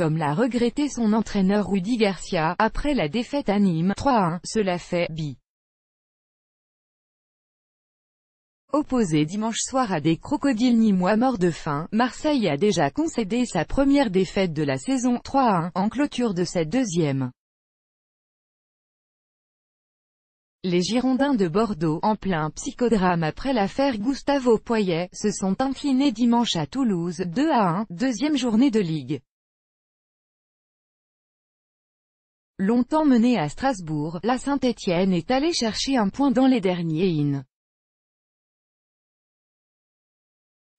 comme l'a regretté son entraîneur Rudy Garcia, après la défaite à Nîmes, 3-1, cela fait « bi ». Opposé dimanche soir à des crocodiles nîmois morts de faim, Marseille a déjà concédé sa première défaite de la saison, 3-1, en clôture de cette deuxième. Les Girondins de Bordeaux, en plein psychodrame après l'affaire Gustavo Poyet, se sont inclinés dimanche à Toulouse, 2-1, deuxième journée de Ligue. Longtemps menée à Strasbourg, la Saint-Étienne est allée chercher un point dans les derniers in.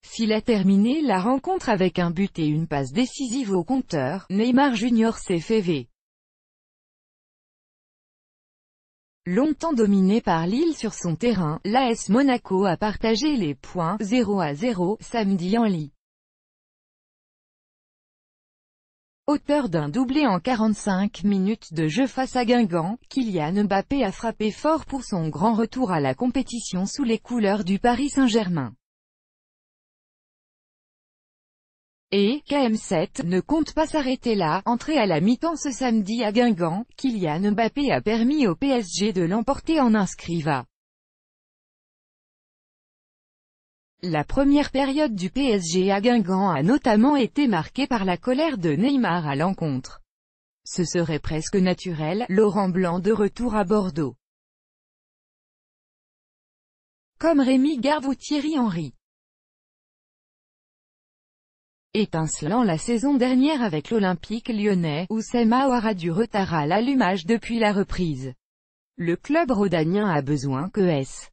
S'il a terminé la rencontre avec un but et une passe décisive au compteur, Neymar Junior s'est fait v. Longtemps dominé par Lille sur son terrain, l'AS Monaco a partagé les points, 0-0, samedi en Ligue. Auteur d'un doublé en 45 minutes de jeu face à Guingamp, Kylian Mbappé a frappé fort pour son grand retour à la compétition sous les couleurs du Paris Saint-Germain. Et, KM7, ne compte pas s'arrêter là, entré à la mi-temps ce samedi à Guingamp, Kylian Mbappé a permis au PSG de l'emporter en inscrivant. La première période du PSG à Guingamp a notamment été marquée par la colère de Neymar à l'encontre. Ce serait presque naturel, Laurent Blanc de retour à Bordeaux. Comme Rémi Garde ou Thierry Henry. Étincelant la saison dernière avec l'Olympique lyonnais, Oussem Aouar a du retard à l'allumage depuis la reprise. Le club rhodanien a besoin que S.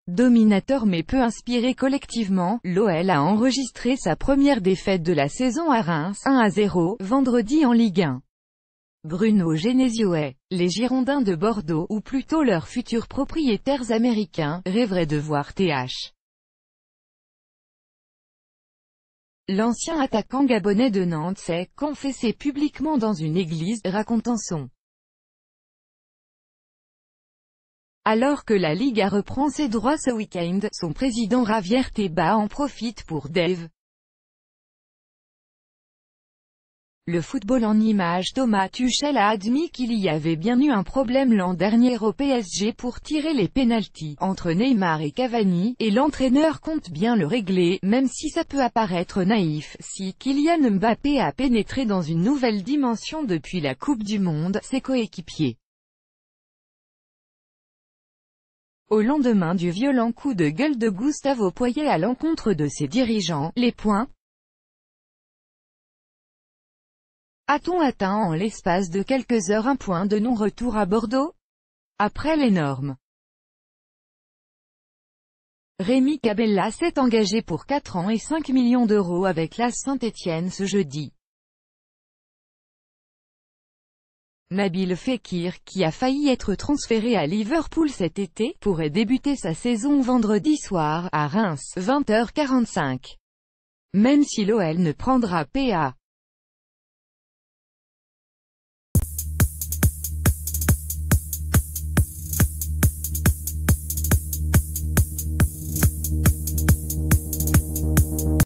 Dominateur mais peu inspiré collectivement, l'OL a enregistré sa première défaite de la saison à Reims, 1-0, vendredi en Ligue 1. Bruno Genesio est, les Girondins de Bordeaux, ou plutôt leurs futurs propriétaires américains, rêveraient de voir Th. L'ancien attaquant gabonais de Nantes s'est confessé publiquement dans une église, racontant son. Alors que la Liga reprend ses droits ce week-end, son président Javier Tebas en profite pour Dave. Le football en images. Thomas Tuchel a admis qu'il y avait bien eu un problème l'an dernier au PSG pour tirer les pénaltys entre Neymar et Cavani, et l'entraîneur compte bien le régler, même si ça peut apparaître naïf. Si Kylian Mbappé a pénétré dans une nouvelle dimension depuis la Coupe du Monde, ses coéquipiers. Au lendemain du violent coup de gueule de Gustavo Poyet à l'encontre de ses dirigeants, les points. A-t-on atteint en l'espace de quelques heures un point de non-retour à Bordeaux? Après l'énorme. Rémi Cabella s'est engagé pour 4 ans et 5 millions d'euros avec l'AS Saint-Étienne ce jeudi. Nabil Fekir, qui a failli être transféré à Liverpool cet été, pourrait débuter sa saison vendredi soir, à Reims, 20h45. Même si l'OL ne prendra pas